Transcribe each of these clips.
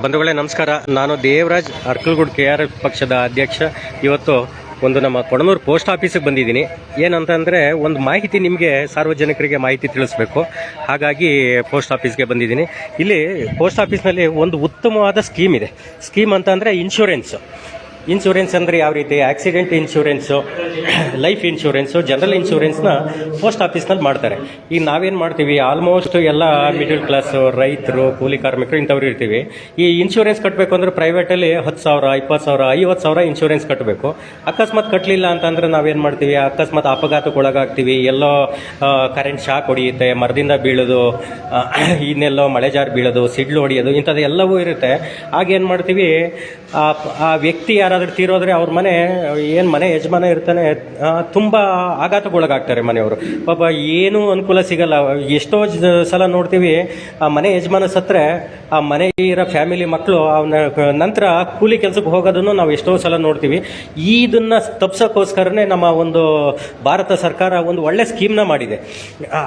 ಬಂಧುಗಳೇ ನಮಸ್ಕಾರ. ನಾನು ದೇವರಾಜ್ ಅರ್ಕಲ್ಗೂಡು KRS ಪಕ್ಷದ ಅಧ್ಯಕ್ಷ. ಇವತ್ತು ಒಂದು ನಮ್ಮ ಕೊಣನೂರು ಪೋಸ್ಟ್ ಆಫೀಸಿಗೆ ಬಂದಿದ್ದೀನಿ. ಏನಂತಂದರೆ ಒಂದು ಮಾಹಿತಿ ನಿಮಗೆ ಸಾರ್ವಜನಿಕರಿಗೆ ಮಾಹಿತಿ ತಿಳಿಸ್ಬೇಕು. ಹಾಗಾಗಿ ಪೋಸ್ಟ್ ಆಫೀಸ್ಗೆ ಬಂದಿದ್ದೀನಿ. ಇಲ್ಲಿ ಪೋಸ್ಟ್ ಆಫೀಸ್ನಲ್ಲಿ ಒಂದು ಉತ್ತಮವಾದ ಸ್ಕೀಮ್ ಇದೆ. ಸ್ಕೀಮ್ ಅಂತಂದರೆ ಇನ್ಶೂರೆನ್ಸ್ ಅಂದರೆ ಯಾವ ರೀತಿ accident insurance, life insurance, general ಇನ್ಶೂರೆನ್ಸ್ನ ಪೋಸ್ಟ್ ಆಫೀಸ್ನಲ್ಲಿ ಮಾಡ್ತಾರೆ. ಈಗ ನಾವೇನು ಮಾಡ್ತೀವಿ, ಆಲ್ಮೋಸ್ಟ್ ಎಲ್ಲ ಮಿಡಲ್ ಕ್ಲಾಸು, ರೈತರು, ಕೂಲಿ ಕಾರ್ಮಿಕರು ಇಂಥವ್ರು ಇರ್ತೀವಿ. ಈ ಇನ್ಶೂರೆನ್ಸ್ ಕಟ್ಟಬೇಕು ಅಂದರೆ ಪ್ರೈವೇಟಲ್ಲಿ 10,000, 20,000, 50,000 ಇನ್ಶೂರೆನ್ಸ್ ಕಟ್ಟಬೇಕು. ಅಕಸ್ಮಾತ್ ಕಟ್ಟಲಿಲ್ಲ ಅಂತಂದರೆ ನಾವೇನು ಮಾಡ್ತೀವಿ, ಅಕಸ್ಮಾತ್ ಅಪಘಾತಕ್ಕೊಳಗಾಗ್ತೀವಿ, ಎಲ್ಲೋ ಕರೆಂಟ್ ಶಾಕ್ ಹೊಡೆಯುತ್ತೆ, ಮರದಿಂದ ಬೀಳೋದು, ಇನ್ನೆಲ್ಲೋ ಮಳೆ ಜಾರು ಬೀಳೋದು, ಸಿಡ್ಲು ಹೊಡೆಯೋದು, ಇಂಥದ್ದು ಎಲ್ಲವೂ ಇರುತ್ತೆ. ಆಗೇನು ಮಾಡ್ತೀವಿ, ಆ ವ್ಯಕ್ತಿ ಯಾರಾದರೂ ತೀರೋದ್ರೆ ಅವ್ರ ಮನೆ ಯಜಮಾನ ಇರ್ತಾನೆ, ತುಂಬ ಆಘಾತಕ್ಕೊಳಗಾಗ್ತಾರೆ ಮನೆಯವರು. ಪಾಪ ಏನೂ ಅನುಕೂಲ ಸಿಗಲ್ಲ. ಎಷ್ಟೋ ಸಲ ನೋಡ್ತೀವಿ, ಆ ಮನೆ ಯಜಮಾನ ಸತ್ತರೆ ಆ ಮನೆ ಇರೋ ಫ್ಯಾಮಿಲಿ ಮಕ್ಕಳು ಅವನ ನಂತರ ಕೂಲಿ ಕೆಲಸಕ್ಕೆ ಹೋಗೋದನ್ನು ನಾವು ಎಷ್ಟೋ ಸಲ ನೋಡ್ತೀವಿ. ಇದನ್ನು ತಪ್ಸೋಕ್ಕೋಸ್ಕರನೇ ನಮ್ಮ ಒಂದು ಭಾರತ ಸರ್ಕಾರ ಒಂದು ಒಳ್ಳೆ ಸ್ಕೀಮ್ನ ಮಾಡಿದೆ.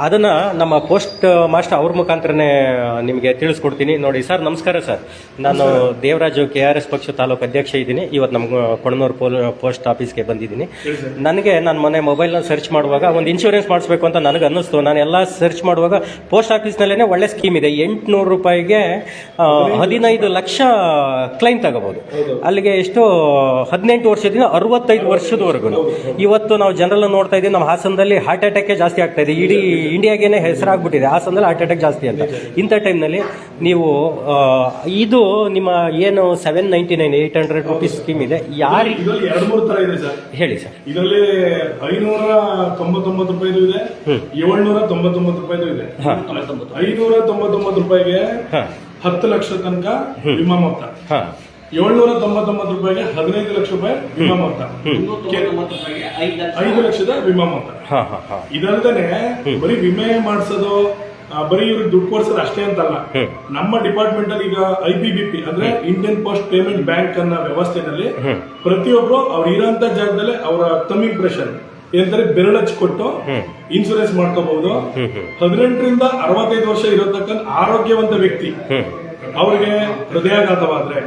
ಅದನ್ನು ನಮ್ಮ ಪೋಸ್ಟ್ ಮಾಸ್ಟರ್ ಅವ್ರ ಮುಖಾಂತರನೇ ನಿಮಗೆ ತಿಳಿಸ್ಕೊಡ್ತೀನಿ. ನೋಡಿ ಸರ್, ನಮಸ್ಕಾರ ಸರ್. ನಾನು ದೇವರಾಜು KRS ಪಕ್ಷ ತಾಲೂಕು ಅಧ್ಯಕ್ಷ ಇದ್ದೀನಿ. ಇವತ್ತು ನಮ್ಮ ಕೊಣನೂರು ಪೋಸ್ಟ್ ಆಫೀಸ್ಗೆ ಬಂದಿದ್ದೀನಿ. ನಾನು ಮೊನ್ನೆ ಮೊಬೈಲ್ನಲ್ಲಿ ಸರ್ಚ್ ಮಾಡುವಾಗ ಒಂದು ಇನ್ಶೂರೆನ್ಸ್ ಮಾಡಿಸ್ಬೇಕು ಅಂತ ನನಗೆ ಅನ್ನಿಸ್ತು. ನಾನು ಎಲ್ಲ ಸರ್ಚ್ ಮಾಡುವಾಗ ಪೋಸ್ಟ್ ಆಫೀಸ್ನಲ್ಲೇ ಒಳ್ಳೆ ಸ್ಕೀಮ್ ಇದೆ. 800 ರೂಪಾಯಿಗೆ 15 ಲಕ್ಷ ಕ್ಲೈಮ್ ತಗೋಬಹುದು. ಅಲ್ಲಿಗೆ ಎಷ್ಟು 18 ವರ್ಷದಿಂದ 65 ವರ್ಷದವರೆಗೂ. ಇವತ್ತು ನಾವು ಜನರಲ್ ನೋಡ್ತಾ ಇದ್ದೀವಿ, ನಮ್ಮ ಹಾಸನದಲ್ಲಿ ಹಾರ್ಟ್ ಅಟ್ಯಾಕೇ ಜಾಸ್ತಿ ಆಗ್ತಾ ಇದೆ. ಇಡೀ ಇಂಡಿಯಾಗೇನೆ ಹೆಸರಾಗ್ಬಿಟ್ಟಿದೆ ಹಾಸನದಲ್ಲಿ ಹಾರ್ಟ್ ಅಟ್ಯಾಕ್ ಜಾಸ್ತಿ ಅಂತ. ಇಂಥ ಟೈಮ್ನಲ್ಲಿ ನೀವು ಇದು ನಿಮ್ಮ ಏನು 799 800 ರೂಪೀಸ್ ಸ್ಕೀಮ್ ಇದೆ. ಯಾರಿಗೆ 2-3 ತರ ಇದೆ ಸರ್, ಹೇಳಿ ಸರ್. ಇದರಲ್ಲಿ 599 ರೂಪಾಯಿದು ಇದೆ, 799 ರೂಪಾಯಿದು ಇದೆ. 599 ರೂಪಾಯಿಗೆ 10 ಲಕ್ಷ ತನಕ ವಿಮಾ ಮೊತ್ತ, 799 ರೂಪಾಯಿಗೆ 15 ಲಕ್ಷ ರೂಪಾಯಿ ವಿಮಾ ಮೊತ್ತ, 5 ಲಕ್ಷದ ವಿಮಾ ಮೊತ್ತ. ಇದಲ್ಲದೆ ಬರೀ ವಿಮೆ ಮಾಡಿಸೋದು, ಬರೀ ಇವ್ರಿಗೆ ದುಡ್ಡು ಕೊಡ್ಸೋದು ಅಷ್ಟೇ ಅಂತಲ್ಲ. ನಮ್ಮ ಡಿಪಾರ್ಟ್ಮೆಂಟ್ ಅಲ್ಲಿ ಈಗ IPBP ಅಂದ್ರೆ ಇಂಡಿಯನ್ ಪೋಸ್ಟ್ ಪೇಮೆಂಟ್ ಬ್ಯಾಂಕ್ ಅನ್ನೋ ವ್ಯವಸ್ಥೆನಲ್ಲಿ ಪ್ರತಿಯೊಬ್ರು ಅವ್ರು ಇರೋಂತ ಜಾಗದಲ್ಲಿ ಅವರ ತಮ್ ಇಂಪ್ರೆಷನ್ ಏನಂತಾರೆ ಬೆರಳಚ್ಚಿ ಕೊಟ್ಟು ಇನ್ಸೂರೆನ್ಸ್ ಮಾಡ್ಕೋಬಹುದು. 18ರಿಂದ 65 ವರ್ಷ ಇರತಕ್ಕಂಥ ಆರೋಗ್ಯವಂತ ವ್ಯಕ್ತಿ ಅವ್ರಿಗೆ ಹೃದಯಾಘಾತವಾದ್ರೆ,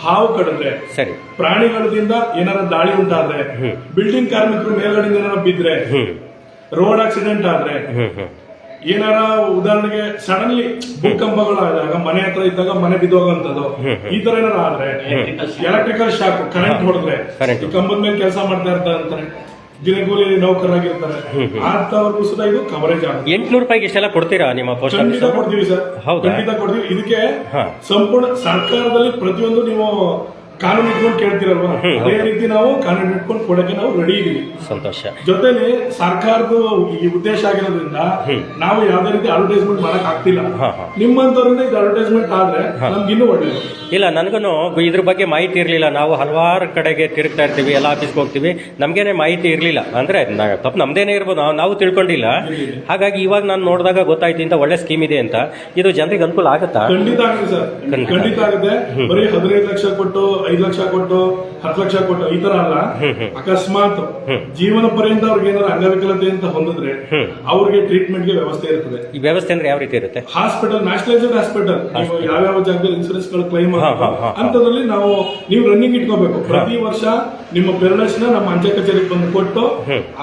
ಹಾವು ಕಡಿದ್ರೆ, ಪ್ರಾಣಿಗಳಿಂದ ಏನಾರ ದಾಳಿ ಉಂಟಾದ್ರೆ, ಬಿಲ್ಡಿಂಗ್ ಕಾರ್ಮಿಕರು ಮೇಲ್ಗಡೆಯಿಂದ ಏನಾರ ಬಿದ್ರೆ, ರೋಡ್ ಆಕ್ಸಿಡೆಂಟ್ ಆದ್ರೆ, ಏನಾರ ಉದಾಹರಣೆಗೆ ಸಡನ್ಲಿ ಭೂಕಂಪಗಳಾದಾಗ ಮನೆ ಹತ್ರ ಇದ್ದಾಗ ಮನೆ ಬಿದ್ದೋಗಂತದ್ದು, ಈ ತರ ಏನಾರ ಆದ್ರೆ, ಎಲೆಕ್ಟ್ರಿಕಲ್ ಶಾಕ್ ಕರೆಂಟ್ ಹೊಡೆದ್ರೆ, ಕಂಬದ ಮೇಲೆ ಕೆಲಸ ಮಾಡ್ತಾ ಇರ್ತಾರೆ, ದಿನಗೂಲಿ ನೌಕರರಾಗಿರ್ತಾರೆ, ಅಂತವ್ರಿಗೂ ಸುಧಾ ಇದು ಕವರೇಜ್ ಆಗುತ್ತೆ. 800 ರೂಪಾಯಿಗೆ ಇಷ್ಟೆಲ್ಲ ಕೊಡ್ತೀರಾ ನಿಮ್ಮ ಪೋಸ್ಟ್? ಖಂಡಿತ ಕೊಡ್ತೀವಿ ಸರ್, ಖಂಡಿತ ಕೊಡ್ತೀವಿ. ಇದಕ್ಕೆ ಸಂಪೂರ್ಣ ಸರ್ಕಾರದಲ್ಲಿ ಪ್ರತಿಯೊಂದು ನೀವು ಕಾನೂನು ಇಟ್ಕೊಂಡು ಕೇಳ್ತಿರಲ್ವಾ, ಅದೇ ರೀತಿ ನಾವು ಕಾನೂನು ಇಟ್ಕೊಂಡು ಕೊಡಕ್ಕೆ ನಾವು ರೆಡಿ ಇದೀವಿ. ಸಂತೋಷ. ಜೊತೆಲಿ ಸರ್ಕಾರದ ಈ ಉದ್ದೇಶ ಆಗಿರೋದ್ರಿಂದ ನಾವು ಯಾವ್ದೇ ರೀತಿ ಅಡ್ವರ್ಟೈಸ್ಮೆಂಟ್ ಮಾಡಕ್ ಆಗ್ತಿಲ್ಲ. ನಿಮ್ಮಂತವ್ರಿಂದ ಇದು ಅಡ್ವರ್ಟೈಸ್ಮೆಂಟ್ ಆದ್ರೆ ನಮ್ಗೆ ಇನ್ನೂ ಒಳ್ಳೇದು. ಇಲ್ಲ, ನನಗೂ ಇದ್ರ ಬಗ್ಗೆ ಮಾಹಿತಿ ಇರಲಿಲ್ಲ. ನಾವು ಹಲವಾರು ಕಡೆಗೆ ತಿರುಗ್ತಾ ಇರ್ತೀವಿ, ಎಲ್ಲ ಆಫೀಸ್ಗೆ ಹೋಗ್ತೀವಿ, ನಮ್ಗೇನೆ ಮಾಹಿತಿ ಇರಲಿಲ್ಲ. ಅಂದ್ರೆ ತಪ್ಪು ನಮ್ದೇನೆ ಇರ್ಬೋದು, ನಾವು ತಿಳ್ಕೊಂಡಿಲ್ಲ. ಹಾಗಾಗಿ ಇವಾಗ ನಾನು ನೋಡಿದಾಗ ಗೊತ್ತಾಯ್ತು ಇಂತ ಒಳ್ಳೆ ಸ್ಕೀಮ್ ಇದೆ ಅಂತ. ಇದು ಜನರಿಗೆ ಅನುಕೂಲ ಆಗುತ್ತಾ? ಖಂಡಿತ ಆಗುತ್ತೆ ಸರ್, ಖಂಡಿತ ಆಗುತ್ತೆ. ಬರೀ 15 ಲಕ್ಷ ಕೊಟ್ಟು, 5 ಲಕ್ಷ ಕೊಟ್ಟು, 10 ಲಕ್ಷ ಕೊಟ್ಟು ಈ ತರ ಅಲ್ಲ. ಅಕಸ್ಮಾತ್ ಜೀವನ ಪರ್ಯಂತ ಅವ್ರಿಗೆ ಏನಾದ್ರು ಅಂಗವಿಕಲತೆ ಅಂತ ಹೊಂದಿದ್ರೆ ಅವ್ರಿಗೆ ಟ್ರೀಟ್ಮೆಂಟ್ ಗೆ ವ್ಯವಸ್ಥೆ ಇರ್ತದೆ. ಈ ವ್ಯವಸ್ಥೆ ಅಂದ್ರೆ ಯಾವ ರೀತಿ ಇರುತ್ತೆ? ಹಾಸ್ಪಿಟಲ್, ನ್ಯಾಷನಲೈಸ್ಡ್ ಹಾಸ್ಪಿಟಲ್, ಯಾವ್ಯಾವ ಜಾಗದಲ್ಲಿ ಇನ್ಸೂರೆನ್ಸ್ ಗಳು ಕ್ಲೈಮ್ ಅಂತದ್ರಲ್ಲಿ ನೀವು ರನ್ನಿಂಗ್ ಇಟ್ಕೋಬೇಕು. ಪ್ರತಿ ವರ್ಷ ನಿಮ್ಮ ಬೆರಳನ್ನ ನಮ್ಮ ಅಂಚೆ ಕಚೇರಿಗೆ ಬಂದು ಕೊಟ್ಟು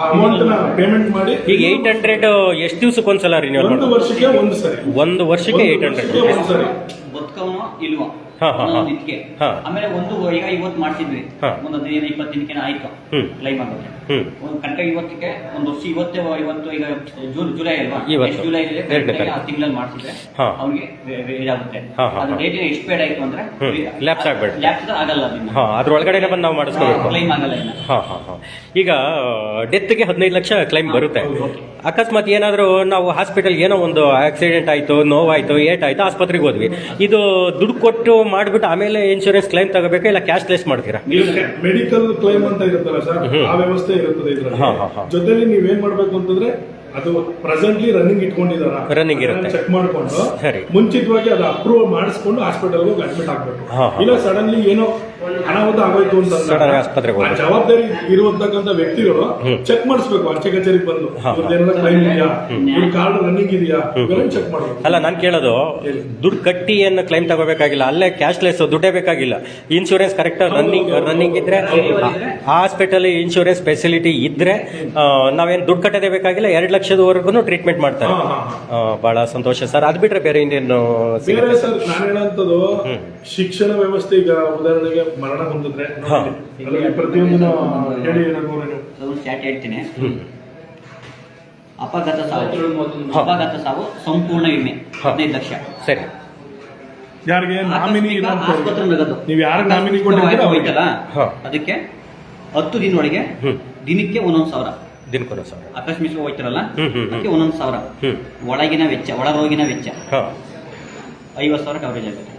ಅಮೌಂಟ್ ನ ಪೇಮೆಂಟ್ ಮಾಡಿ. ಈಗ 800 ಎಷ್ಟು ದಿವಸಕ್ಕೆ ಒಂದ್ಸಲ ರಿನ್ಯೂವಲ್? 1 ವರ್ಷಕ್ಕೆ ಒಂದು ಸರಿ. 1 ವರ್ಷಕ್ಕೆ 800 ಒಂದು ಸರಿ. ಇಲ್ವಾ ಆಮೇಲೆ ಈಗ ಇವತ್ತು ಮಾಡ್ತಿದ್ವಿ, ಒಂದು 15-20 ದಿನಕ್ಕೆ ಆಯ್ತು ಕ್ಲೈಮ್ ಆಗುತ್ತೆ. ಒಂದು ಕರೆಕ್ಟಾಗಿ ಇವತ್ತಿಗೆ ಒಂದು ವರ್ಷ ಇವತ್ತು ಈಗ ಜುಲೈ ಅಲ್ವಾ, ಜುಲೈ ತಿಂಗಳಲ್ಲಿ ಮಾಡ್ತಿದ್ರೆ ಅವ್ರಿಗೆ ಇದಾಗುತ್ತೆ. ಅದು ಡೇಟ್ ಎಷ್ಟು ಪೇಡ್ ಆಯ್ತು ಅಂದ್ರೆ ಲ್ಯಾಪ್ಸ್ ಆಗಲ್ಲ, ಅದ್ರೊಳಗಡೆ ಬಂದು ನಾವು ಮಾಡಿಸ್ಕೋಬೇಕು, ಕ್ಲೈಮ್ ಆಗಲ್ಲ. ಈಗ ಡೆತ್ಗೆ 15 ಲಕ್ಷ ಕ್ಲೈಮ್ ಬರುತ್ತೆ. ಅಕಸ್ಮಾತ್ ಏನಾದರೂ ನಾವು ಹಾಸ್ಪಿಟಲ್ ಏನೋ ಒಂದು ಆಕ್ಸಿಡೆಂಟ್ ಆಯ್ತು, ನೋವಾಯ್ತು, ಏಟಾಯ್ತು, ಆಸ್ಪತ್ರೆಗೆ ಹೋದ್ವಿ, ಇದು ದುಡ್ಡು ಕೊಟ್ಟು ಮಾಡ್ಬಿಟ್ಟು ಆಮೇಲೆ ಇನ್ಶೂರೆನ್ಸ್ ಕ್ಲೈಮ್ ತಗೋಬೇಕಾ ಇಲ್ಲ ಕ್ಯಾಶ್ಲೆಸ್ ಮಾಡ್ತೀರಾ? ಮೆಡಿಕಲ್ ಕ್ಲೈಮ್ ಅಂತ ಇರುತ್ತಲ್ಲ ಸರ್, ಆ ವ್ಯವಸ್ಥೆ ಇರುತ್ತದೆ ಇದರಲ್ಲಿ. ಜೊತೆಲಿ ನೀವೇನ್ ಮಾಡ್ಬೇಕು ಅಂತಂದ್ರೆ ಅದು ಪ್ರೆಸೆಂಟ್ಲಿ ರನ್ನಿಂಗ್ ಇಟ್ಕೊಂಡಿದಾರ, ರನ್ನಿಂಗ್ ಇರುತ್ತೆ, ಚೆಕ್ ಮಾಡ್ಕೊಂಡು ಮುಂಚಿತವಾಗಿ ಅದು ಅಪ್ರೂವ್ ಮಾಡಿಸ್ಕೊಂಡು ಹಾಸ್ಪಿಟಲ್ ಅಡ್ಮಿಟ್ ಆಗ್ಬೇಕು. ಇಲ್ಲ ಸಡನ್ಲಿ ಏನೋ ಅನಾಹುತ ಆಗೋಯ್ತು ಅಂತ Sudden ಆಗಿ ಆಸ್ಪತ್ರೆಗೆ ಆ ಹೋಗ್ಬೇಕು. ಜವಾಬ್ದಾರಿ ಇರುವಂತಕ್ಕಂಥ ವ್ಯಕ್ತಿಗಳು ಚೆಕ್ ಮಾಡಿಸ್ಬೇಕು ಅಂಚೆ ಕಚೇರಿಗೆ ಬಂದು ಇವ್ರದ್ದೇನಾದ್ರು ಕ್ಲೈಮ್ ಇದೆಯಾ, ಇವ್ರ ಕಾರ್ಡ್ ರನ್ನಿಂಗ್ ಇದೆಯಾ, ಇವೆಲ್ಲ ಚೆಕ್ ಮಾಡಬೇಕು. ಅಲ್ಲ ನಾನು ಕೇಳೋದು ದುಡ್ಡು ಕಟ್ಟಿ ಏನು ಕ್ಲೈಮ್ ತಗೋಬೇಕಾಗಿಲ್ಲ, ಅಲ್ಲೇ ಕ್ಯಾಶ್ಲೆಸ್ ದುಡ್ಡೇ ಬೇಕಾಗಿಲ್ಲ. ಇನ್ಶೂರೆನ್ಸ್ ಕರೆಕ್ಟ್ ರನ್ನಿಂಗ್ ಇದ್ರೆ, ಹಾಸ್ಪಿಟಲ್ ಇನ್ಶೂರೆನ್ಸ್ ಫೆಸಿಲಿಟಿ ಇದ್ರೆ ನಾವೇನು ದುಡ್ಡು ಕಟ್ಟೋದೇ ಬೇಕಾಗಿಲ್ಲ, 2 ಲಕ್ಷದವರೆಗೂ ಟ್ರೀಟ್ಮೆಂಟ್ ಮಾಡ್ತಾರೆ. ಬಹಳ ಸಂತೋಷ ಸರ್. ಅದು ಬಿಟ್ರೆ ಬೇರೆ ಇನ್ನೇನು ಬೇರೆ ಸರ್ ನಾನು ಹೇಳೋಂಥದ್ದು ಶಿಕ್ಷಣ ವ್ಯವಸ್ಥೆ. ಈಗ ಉದಾಹರಣೆಗೆ ಮರಣ ಹೊಂದಿದ್ರೆ ಅದರಲ್ಲಿ ಪ್ರತಿಯೊಂದನ್ನು ಹೇಳಿ ಚಾಟ್ ಹೇಳ್ತೀನಿ. ಅಪಘಾತ ಸಾವು ಸಂಪೂರ್ಣ ವಿಮೆ 15 ಲಕ್ಷ. ಸರಿ. ಯಾರಿಗೆ ನಾಮಿನಿ ಆಸ್ಪತ್ರೆ ನಗದು ನೀವು ಯಾರಿಗೆ ನಾಮಿನಿ ಕೊಟ್ಟಿದ್ದೀರಾ ಹೋಯ್ತಲ್ಲ ಅದಕ್ಕೆ 10 ದಿನದೊಳಗೆ ದಿನಕ್ಕೆ 1,000. ದಿನಕ್ಕೊಂದು ಸಾವಿರ. ಆಕಸ್ಮಿಕ ಹೋಯ್ತಾರಲ್ಲ ಅದಕ್ಕೆ 1,000. ಒಳಗಿನ ವೆಚ್ಚ, ಒಳ ರೋಗಿನ ವೆಚ್ಚ 50,000 ಕವರೇಜ್ ಆಗುತ್ತೆ.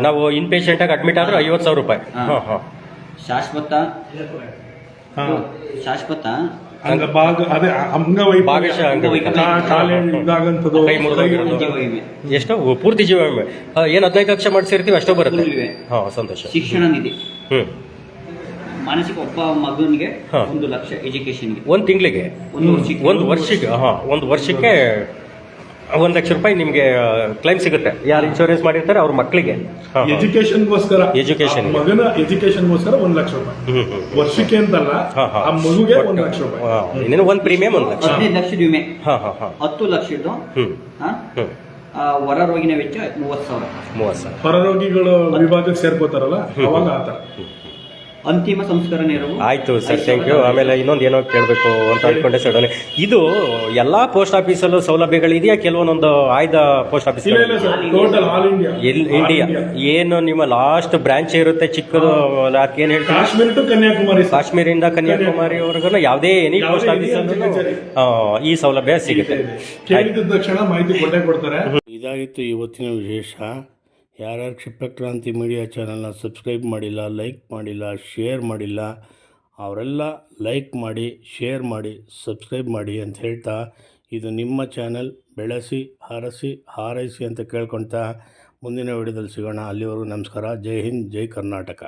ನಾವು ಇನ್ ಪೇಷಂಟ್ ಆಗಿ ಅಡ್ಮಿಟ್ ಆದ್ರೆ 50,000 ರೂಪಾಯಿ. ಶಾಶ್ವತ ಅದೇ ಅಂಗವೈಫಲ್ಯ, ಭಾಗಶಃ ಅಂಗವೈಕಲ್ಯ, ಕಾಲೇ ಇದಾಗಂಥದ್ದು, ಕೈ ಮುರಿದೋಗಿರೋದು. ಜೀವ ವಿಮೆ ಎಷ್ಟು ಪೂರ್ತಿ ಜೀವ ವಿಮೆ ಏನು 15 ಲಕ್ಷ ಮಾಡಿಸಿರ್ತೀವಿ ಅಷ್ಟೋ ಬರುತ್ತೆ. ಇವೆ. ಸಂತೋಷ. ಶಿಕ್ಷಣ ನಿಧಿ, ಮಾನಸಿಕ ಒಬ್ಬ ಮಗನಿಗೆ 1 ಲಕ್ಷ ಎಜುಕೇಶನ್ಗೆ, 1 ತಿಂಗಳಿಗೆ, 1 ವರ್ಷಕ್ಕೆ 1 ಲಕ್ಷ ರೂಪಾಯಿ ನಿಮಗೆ ಕ್ಲೈಮ್ ಸಿಗುತ್ತೆ. ಯಾರು ಇನ್ಶೂರೆನ್ಸ್ ಮಾಡಿರ್ತಾರೆ ಅವ್ರ ಮಕ್ಕಳಿಗೆ ಎಜುಕೇಶನ್ಗೋಸ್ಕರ, ಎಜುಕೇಶನ್ ಮಗನ ಎಜುಕೇಶನ್ಗೋಸ್ಕರ 1 ಲಕ್ಷ ರೂಪಾಯಿ ವರ್ಷಕ್ಕೆ ಅಂತಲ್ಲ, ಆ ಮಗುಗೆ 1 ಲಕ್ಷ ರೂಪಾಯಿ. ಇನ್ನೇನು 1 ಪ್ರೀಮಿಯಂ 1 ಲಕ್ಷ. 15 ಲಕ್ಷದ ವಿಮೆ, 10 ಲಕ್ಷದ್ದು ಹೊರ ರೋಗಿನ ವೆಚ್ಚ 30,000. ಹೊರರೋಗಿಗಳು ವಿಭಾಗಕ್ಕೆ ಸೇರ್ಕೋತಾರಲ್ಲ ಅವಾಗ ಆತರ. ಅಂತಿಮ ಸಂಸ್ಕಾರ ನೆರವು. ಆಯ್ತು ಸರ್, ಥ್ಯಾಂಕ್ ಯು. ಆಮೇಲೆ ಇನ್ನೊಂದು ಏನೋ ಕೇಳಬೇಕು ಅಂತ ಅನ್ಕೊಂಡೆ ಸರ್. ಇದು ಎಲ್ಲಾ ಪೋಸ್ಟ್ ಆಫೀಸಲ್ಲೂ ಸೌಲಭ್ಯಗಳಿದೆಯಾ? ಕೆಲವೊಂದೊಂದು ಆಯ್ದ post office total all India. India ಏನು ನಿಮ್ಮ ಲಾಸ್ಟ್ ಬ್ರಾಂಚ್ ಇರುತ್ತೆ ಚಿಕ್ಕದು, ಏನ್ ಹೇಳ್ತೀವಿ, ಕಾಶ್ಮೀರ ಟು ಕನ್ಯಾಕುಮಾರಿ, ಕಾಶ್ಮೀರಿಂದ ಕನ್ಯಾಕುಮಾರಿವರೆಗೂ ಯಾವುದೇ ಎನಿ ಪೋಸ್ಟ್ ಆಫೀಸ್ ಈ ಸೌಲಭ್ಯ ಸಿಗುತ್ತೆ. ಕೇಳಿದ ತಕ್ಷಣ ಮಾಹಿತಿ ಕೊಟ್ಟೇ ಕೊಡ್ತಾರೆ. ಇದಾಗಿತ್ತು ಇವತ್ತಿನ ವಿಶೇಷ. ಯಾರ್ಯಾರು ಕ್ಷಿಪ್ರಕ್ರಾಂತಿ ಮೀಡಿಯಾ ಚಾನಲ್ನ ಸಬ್ಸ್ಕ್ರೈಬ್ ಮಾಡಿಲ್ಲ, ಲೈಕ್ ಮಾಡಿಲ್ಲ, ಶೇರ್ ಮಾಡಿಲ್ಲ, ಅವರೆಲ್ಲ ಲೈಕ್ ಮಾಡಿ, ಶೇರ್ ಮಾಡಿ, ಸಬ್ಸ್ಕ್ರೈಬ್ ಮಾಡಿ ಅಂತ ಹೇಳ್ತಾ, ಇದು ನಿಮ್ಮ ಚಾನಲ್, ಬೆಳೆಸಿ ಹಾರೈಸಿ ಅಂತ ಕೇಳ್ಕೊಳ್ತಾ ಮುಂದಿನ ವಿಡಿಯೋದಲ್ಲಿ ಸಿಗೋಣ. ಅಲ್ಲಿವರೆಗೂ ನಮಸ್ಕಾರ. ಜೈ ಹಿಂದ್, ಜೈ ಕರ್ನಾಟಕ.